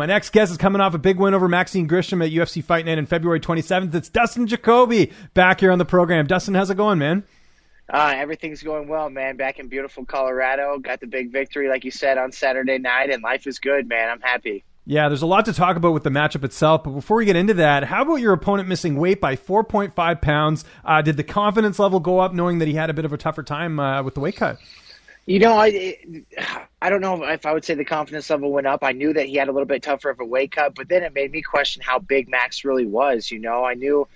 My next guest is coming off a big win over Maxim Grishin at UFC Fight Night on February 27th. It's Dustin Jacoby back here on the program. Dustin, how's it going, man? Everything's going well, man. Back in beautiful Colorado. Got the big victory, like you said, on Saturday night, and life is good, man. I'm happy. Yeah, there's a lot to talk about with the matchup itself, but before we get into that, how about your opponent missing weight by 4.5 pounds? Did the confidence level go up knowing that he had a bit of a tougher time with the weight cut? You know, I don't know if I would say the confidence level went up. I knew that he had a little bit tougher of a weight cut, but then it made me question how big Max really was. You know, I knew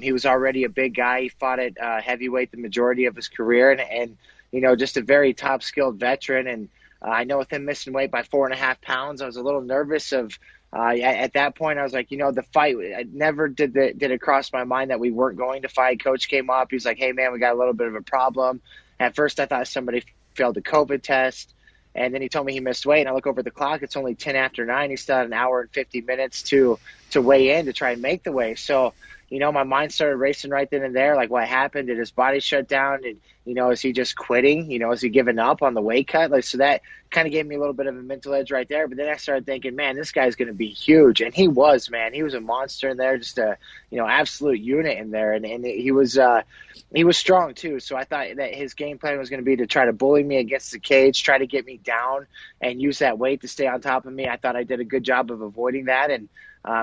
he was already a big guy. He fought at heavyweight the majority of his career, and you know, just a very top-skilled veteran. And I know with him missing weight by 4.5 pounds, I was a little nervous of at that point. I was like, you know, the fight, I never did it cross my mind that we weren't going to fight. Coach came up. He was like, hey, man, we got a little bit of a problem. At first, I thought somebody failed the COVID test, and then he told me he missed weight, and I look over at the clock. It's only 10 after 9. He still had an hour and 50 minutes to weigh in to try and make the weight. So, you know, my mind started racing right then and there. Like, what happened? Did his body shut down? And, you know, is he just quitting? You know, is he giving up on the weight cut? Like, so that kind of gave me a little bit of a mental edge right there. But then I started thinking, man, this guy's going to be huge. And he was, man. He was a monster in there, just a, you know, absolute unit in there. And he was strong too. So I thought that his game plan was going to be to try to bully me against the cage, try to get me down and use that weight to stay on top of me. I thought I did a good job of avoiding that. And,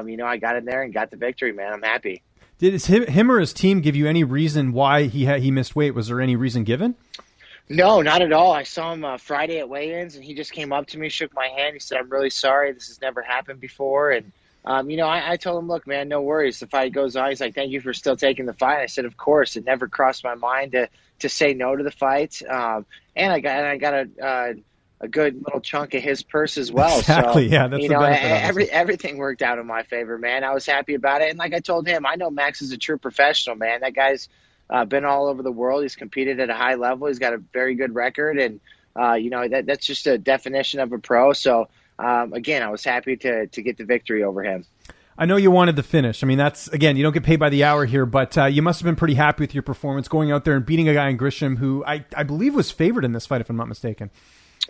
you know, I got in there and got the victory, man. I'm happy. Did him or his team give you any reason why he missed weight? Was there any reason given? No, not at all. I saw him Friday at weigh-ins, and he just came up to me, shook my hand. He said, I'm really sorry. This has never happened before. And, you know, I told him, look, man, no worries. The fight goes on. He's like, thank you for still taking the fight. I said, of course. It never crossed my mind to say no to the fight. And I got a good little chunk of his purse as well. Exactly, so, yeah, that's you the know, benefit. everything worked out in my favor, man. I was happy about it. And like I told him, I know Max is a true professional, man. That guy's been all over the world. He's competed at a high level. He's got a very good record. And, you know, that's just a definition of a pro. So, again, I was happy to get the victory over him. I know you wanted the finish. I mean, that's, again, you don't get paid by the hour here, but you must have been pretty happy with your performance going out there and beating a guy in Grisham who I believe was favored in this fight, if I'm not mistaken.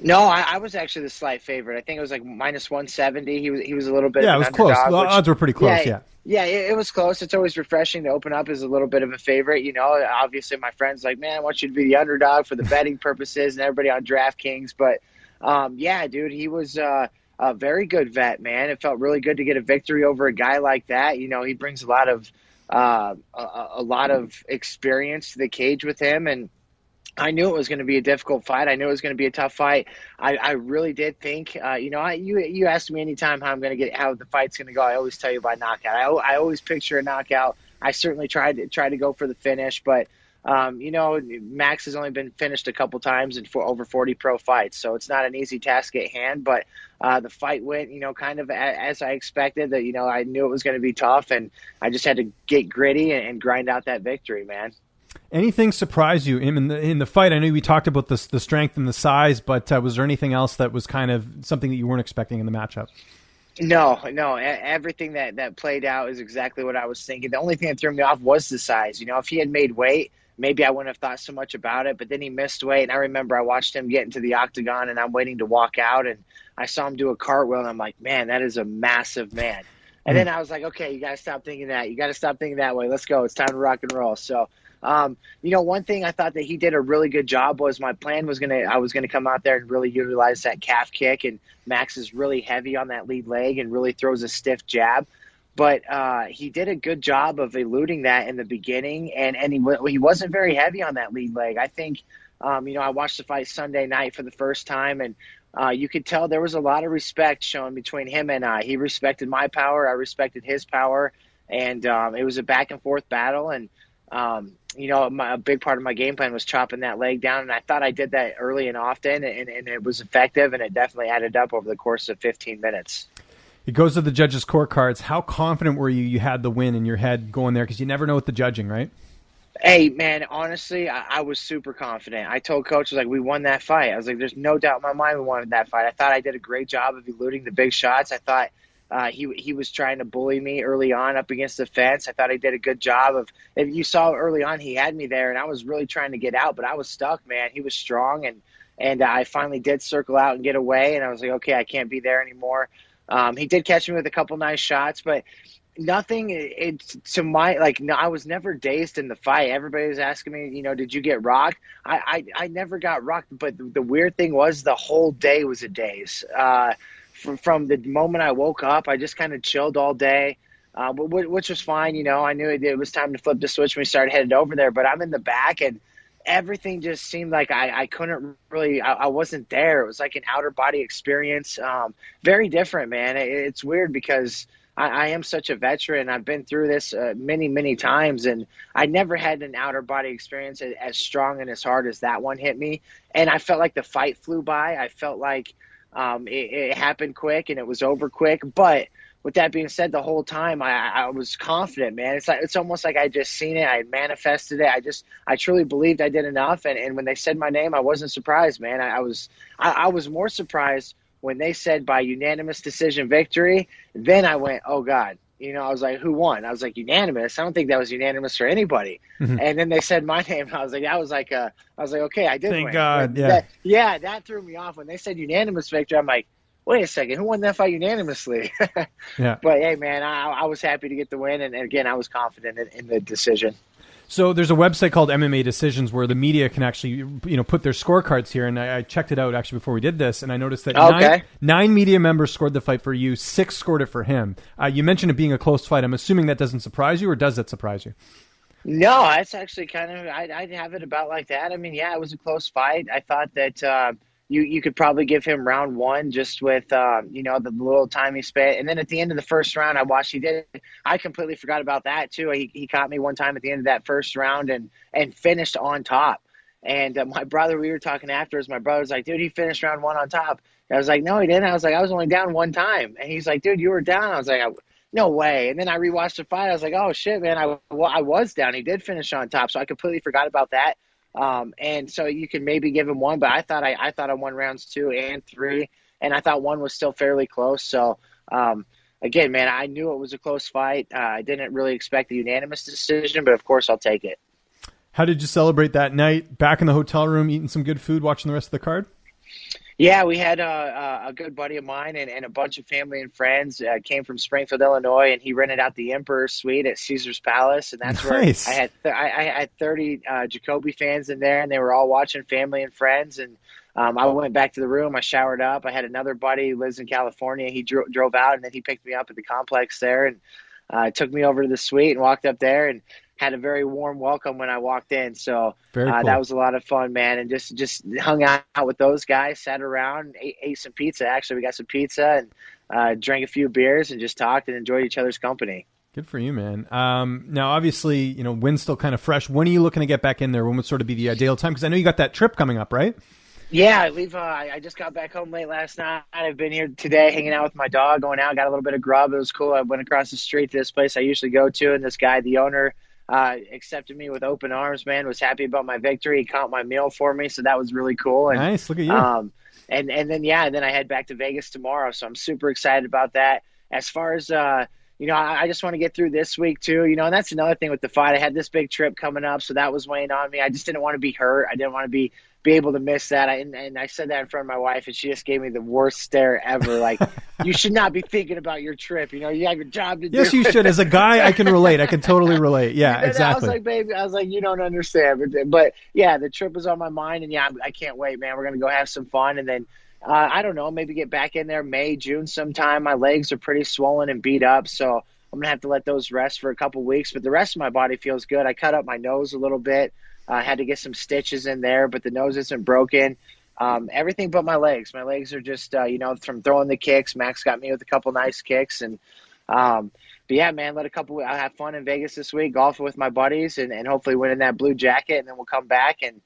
No, I was actually the slight favorite. I think it was like minus 170. He was a little bit. Yeah, of it an was close. underdog, The odds were pretty close. Yeah. Yeah, it was close. It's always refreshing to open up as a little bit of a favorite. You know, obviously my friends like, man, I want you to be the underdog for the betting purposes, and everybody on DraftKings. But yeah, dude, he was a very good vet, man. It felt really good to get a victory over a guy like that. You know, he brings a lot of experience to the cage with him, and I knew it was going to be a difficult fight. I knew it was going to be a tough fight. I really did think, you know, you asked me anytime how the fight's going to go. I always tell you by knockout. I always picture a knockout. I certainly tried to go for the finish, but you know, Max has only been finished a couple times in over 40 pro fights, so it's not an easy task at hand. But the fight went, you know, kind of as I expected. That, you know, I knew it was going to be tough, and I just had to get gritty and grind out that victory, man. Anything surprise you in the fight? I know we talked about the strength and the size, but was there anything else that was kind of something that you weren't expecting in the matchup? No. Everything that played out is exactly what I was thinking. The only thing that threw me off was the size. You know, if he had made weight, maybe I wouldn't have thought so much about it, but then he missed weight. And I remember I watched him get into the octagon, and I'm waiting to walk out, and I saw him do a cartwheel, and I'm like, man, that is a massive man. And then I was like, okay, you got to stop thinking that. You got to stop thinking that way. Let's go. It's time to rock and roll. So, you know, one thing I thought that he did a really good job was my plan was I was going to come out there and really utilize that calf kick, and Max is really heavy on that lead leg and really throws a stiff jab. But he did a good job of eluding that in the beginning, and he wasn't very heavy on that lead leg. I think, you know, I watched the fight Sunday night for the first time, and you could tell there was a lot of respect shown between him and I. He respected my power, I respected his power, and it was a back and forth battle. And you know, a big part of my game plan was chopping that leg down, and I thought I did that early and often, and it was effective, and it definitely added up over the course of 15 minutes. It goes to the judges' scorecards. How confident were you had the win in your head going there? Because you never know with the judging, right? Hey, man, honestly, I was super confident. I told Coach, I was like, we won that fight. I was like, there's no doubt in my mind we won that fight. I thought I did a great job of eluding the big shots. I thought he was trying to bully me early on up against the fence. I thought he did a good job of – if you saw early on, he had me there, and I was really trying to get out, but I was stuck, man. He was strong, and I finally did circle out and get away, and I was like, okay, I can't be there anymore. He did catch me with a couple nice shots, but nothing. It's to my no, I was never dazed in the fight. Everybody was asking me, did you get rocked? I never got rocked, but the weird thing was the whole day was a daze. From the moment I woke up, I just kind of chilled all day. Which was fine, I knew it was time to flip the switch when we started headed over there, but I'm in the back and everything just seemed like I couldn't really, I wasn't there. It was like an outer body experience. Very different, man. It's weird because I am such a veteran. I've been through this many, many times, and I never had an outer body experience as strong and as hard as that one hit me. And I felt like the fight flew by. I felt like it happened quick and it was over quick, but with that being said, the whole time I was confident, man. It's almost like I just seen it. I manifested it. I truly believed I did enough. And when they said my name, I wasn't surprised, man. I was more surprised when they said by unanimous decision victory. Then I went, oh God, I was like, who won? I was like, unanimous. I don't think that was unanimous for anybody. Mm-hmm. And then they said my name. I was like, okay, I did win. Thank God. Yeah. That threw me off when they said unanimous victory. I'm like, wait a second, who won that fight unanimously? Yeah. But, hey, man, I was happy to get the win, and again, I was confident in the decision. So there's a website called MMA Decisions where the media can actually, put their scorecards here, and I checked it out actually before we did this, and I noticed that nine media members scored the fight for you, 6 scored it for him. You mentioned it being a close fight. I'm assuming that doesn't surprise you, or does that surprise you? No, that's actually kind of, I'd have it about like that. I mean, yeah, it was a close fight. I thought that you could probably give him round 1 just with, the little time he spent. And then at the end of the first round, I watched, I completely forgot about that too. He caught me one time at the end of that first round and finished on top. And my brother, we were talking afterwards, my brother was like, dude, he finished round 1 on top. And I was like, no, he didn't. I was like, I was only down 1 time. And he's like, dude, you were down. I was like, no way. And then I rewatched the fight. I was like, oh shit, man, I was down. He did finish on top. So I completely forgot about that. And so you can maybe give him 1, but I thought I won rounds 2 and 3, and I thought 1 was still fairly close. So, again, man, I knew it was a close fight. I didn't really expect a unanimous decision, but of course I'll take it. How did you celebrate that night? Back in the hotel room, eating some good food, watching the rest of the card? Yeah, we had a good buddy of mine and a bunch of family and friends came from Springfield, Illinois, and he rented out the Emperor's Suite at Caesar's Palace, and that's nice. Where I had 30 Jacoby fans in there, and they were all watching, family and friends. And I went back to the room. I showered up. I had another buddy who lives in California. He drove out, and then he picked me up at the complex there and took me over to the suite and walked up there and had a very warm welcome when I walked in. So cool. That was a lot of fun, man. And just hung out with those guys, sat around, ate some pizza. Actually, we got some pizza and drank a few beers and just talked and enjoyed each other's company. Good for you, man. Now, obviously, win's still kind of fresh. When are you looking to get back in there? When would sort of be the ideal time? Because I know you got that trip coming up, right? Yeah, I leave. I just got back home late last night. I've been here today hanging out with my dog, going out, got a little bit of grub. It was cool. I went across the street to this place I usually go to, and this guy, the owner, accepted me with open arms, man, was happy about my victory. He caught my meal for me, so that was really cool. And, nice, look at you. And then I head back to Vegas tomorrow, so I'm super excited about that. As far as, I just want to get through this week too, and that's another thing with the fight. I had this big trip coming up, so that was weighing on me. I just didn't want to be hurt. I didn't want to be able to miss that. And I said that in front of my wife, and she just gave me the worst stare ever. Like, you should not be thinking about your trip. You have your job to do. Yes, you should. As a guy, I can relate. I can totally relate. Yeah, exactly. I was like, baby, you don't understand. But yeah, the trip was on my mind, and yeah, I can't wait, man. We're going to go have some fun. And then, I don't know, maybe get back in there May, June sometime. My legs are pretty swollen and beat up, so I'm going to have to let those rest for a couple weeks. But the rest of my body feels good. I cut up my nose a little bit. I had to get some stitches in there, but the nose isn't broken. Everything but my legs. My legs are just, from throwing the kicks. Max got me with a couple nice kicks. And, but yeah, man, I'll have fun in Vegas this week, golfing with my buddies and hopefully winning that blue jacket. And then we'll come back and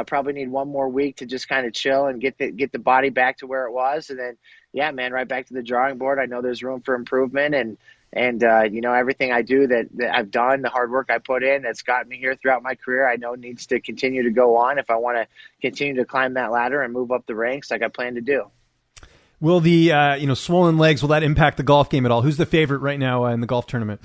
probably need 1 more week to just kind of chill and get the body back to where it was. And then, yeah, man, right back to the drawing board. I know there's room for improvement and everything I do that I've done, the hard work I put in that's gotten me here throughout my career, I know needs to continue to go on if I want to continue to climb that ladder and move up the ranks like I plan to do. Will the, swollen legs, will that impact the golf game at all? Who's the favorite right now in the golf tournament?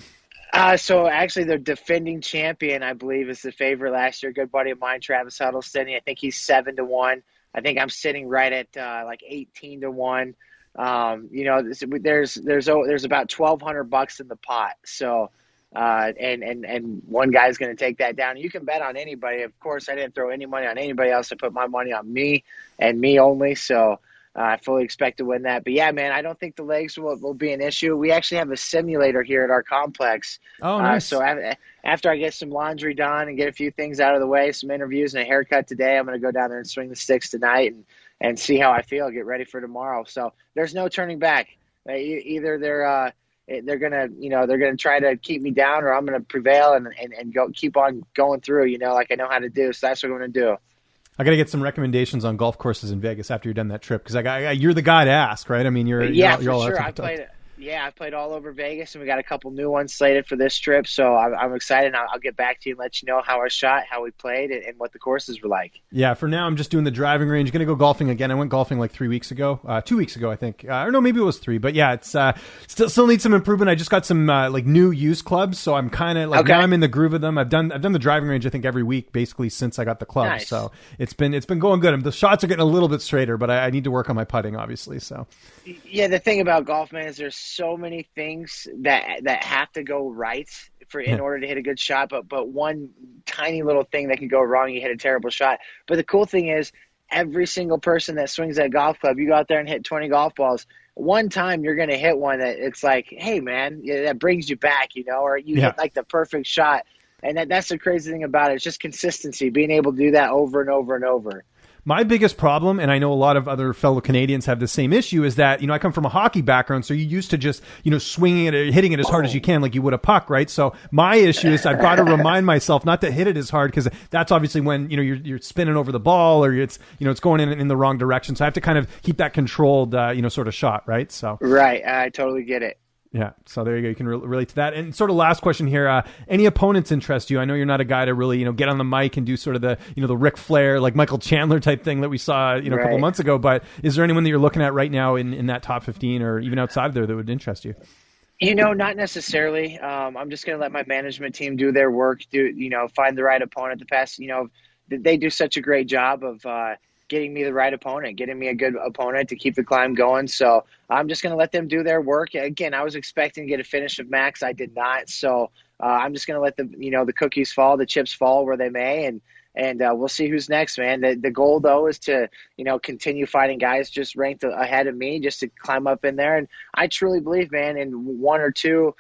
So actually the defending champion, I believe, is the favorite last year. Good buddy of mine, Travis Huddleston. I think he's 7-1. I think I'm sitting right at 18-1. There's about $1,200 in the pot. So, and one guy's going to take that down. You can bet on anybody. Of course, I didn't throw any money on anybody else. I put my money on me and me only. So I fully expect to win that. But yeah, man, I don't think the legs will be an issue. We actually have a simulator here at our complex. Oh, nice. So after I get some laundry done and get a few things out of the way, some interviews and a haircut today, I'm going to go down there and swing the sticks tonight and see how I feel, get ready for tomorrow. So there's no turning back. Either they're gonna try to keep me down, or I'm gonna prevail and go keep on going through. Like I know how to do. So that's what I'm gonna do. I got to get some recommendations on golf courses in Vegas after you're done that trip, because you're the guy to ask, right? I mean, you're all sure. I've played all over Vegas, and we got a couple new ones slated for this trip. So I'm excited. I'll get back to you and let you know how I shot, how we played, and what the courses were like. Yeah, for now, I'm just doing the driving range. Going to go golfing again. I went golfing like 3 weeks ago, 2 weeks ago, I think. Or no, maybe it was 3. But yeah, it's still needs some improvement. I just got some new used clubs, so I'm kind of like now I'm in the groove of them. I've done the driving range I think every week basically since I got the club. Nice. So it's been going good. The shots are getting a little bit straighter, but I need to work on my putting, obviously. So yeah, the thing about golf, man, is there's so many things that have to go right in order to hit a good shot, but one tiny little thing that can go wrong, you hit a terrible shot. But the cool thing is, every single person that swings that golf club, you go out there and hit 20 golf balls, one time you're going to hit one that it's like, hey man, that brings you back, or you hit like the perfect shot. And that's the crazy thing about it. It's just consistency, being able to do that over and over and over. My biggest problem, and I know a lot of other fellow Canadians have the same issue, is that, I come from a hockey background, so you're used to just, swinging it or hitting it as hard as you can, like you would a puck, right? So my issue is I've got to remind myself not to hit it as hard, because that's obviously when, you're spinning over the ball, or it's going in the wrong direction. So I have to kind of keep that controlled, sort of shot, right? So right. I totally get it. Yeah, so there you go. You can relate to that. And sort of last question here: any opponents interest you? I know you're not a guy to really, get on the mic and do sort of the, the Ric Flair, like Michael Chandler type thing that we saw, a couple months ago. But is there anyone that you're looking at right now in that top 15 or even outside there that would interest you? Not necessarily. I'm just going to let my management team do their work. Find the right opponent. They do such a great job of getting me the right opponent, getting me a good opponent to keep the climb going. So I'm just going to let them do their work. Again, I was expecting to get a finish of Max. I did not. So I'm just going to let the cookies fall, the chips fall where they may. And we'll see who's next, man. The goal, though, is to, continue fighting guys just ranked ahead of me, just to climb up in there. And I truly believe, man, in one or two,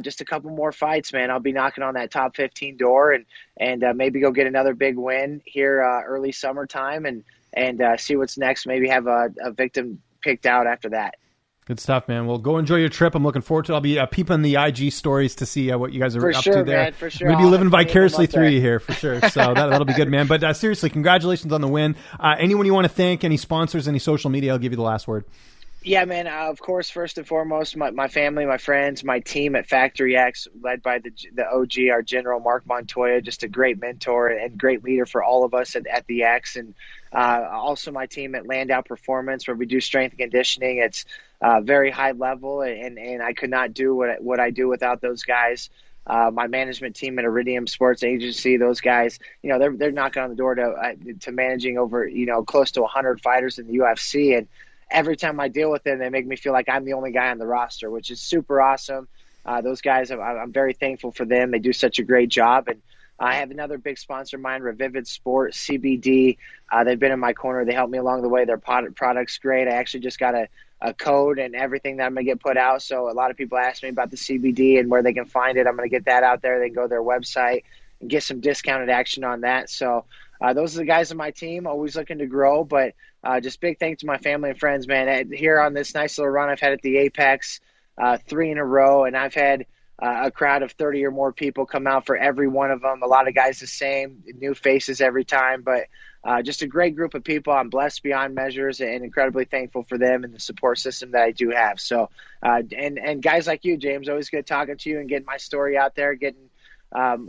just a couple more fights, man, I'll be knocking on that top 15 door and maybe go get another big win here early summertime and see what's next. Maybe have a victim picked out after that. Good stuff, man. Well, go enjoy your trip. I'm looking forward to it. I'll be peeping the IG stories to see what you guys are up to there. Man, for sure. We'll be living vicariously through you here, for sure. So that'll be good, man. But seriously, congratulations on the win. Anyone you want to thank, any sponsors, any social media, I'll give you the last word. Yeah, man. Of course, first and foremost, my family, my friends, my team at Factory X, led by the OG, our general, Mark Montoya, just a great mentor and great leader for all of us at the X. And also my team at Landau Performance, where we do strength and conditioning. It's very high level, and I could not do what I do without those guys. My management team at Iridium Sports Agency, those guys, they're knocking on the door to managing over, close to 100 fighters in the UFC. And every time I deal with them, they make me feel like I'm the only guy on the roster, which is super awesome. Those guys, I'm very thankful for them. They do such a great job. And I have another big sponsor of mine, Revivid Sport, CBD. They've been in my corner. They helped me along the way. Their product's great. I actually just got a code and everything that I'm going to get put out. So a lot of people ask me about the CBD and where they can find it. I'm going to get that out there. They can go to their website and get some discounted action on that. So those are the guys on my team, always looking to grow. But just big thanks to my family and friends, man. Here on this nice little run I've had at the Apex, 3 in a row, and I've had a crowd of 30 or more people come out for every one of them. A lot of guys the same, new faces every time, but just a great group of people. I'm blessed beyond measures and incredibly thankful for them and the support system that I do have. So, and guys like you, James, always good talking to you and getting my story out there, getting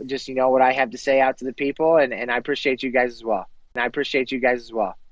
just, what I have to say out to the people. And I appreciate you guys as well.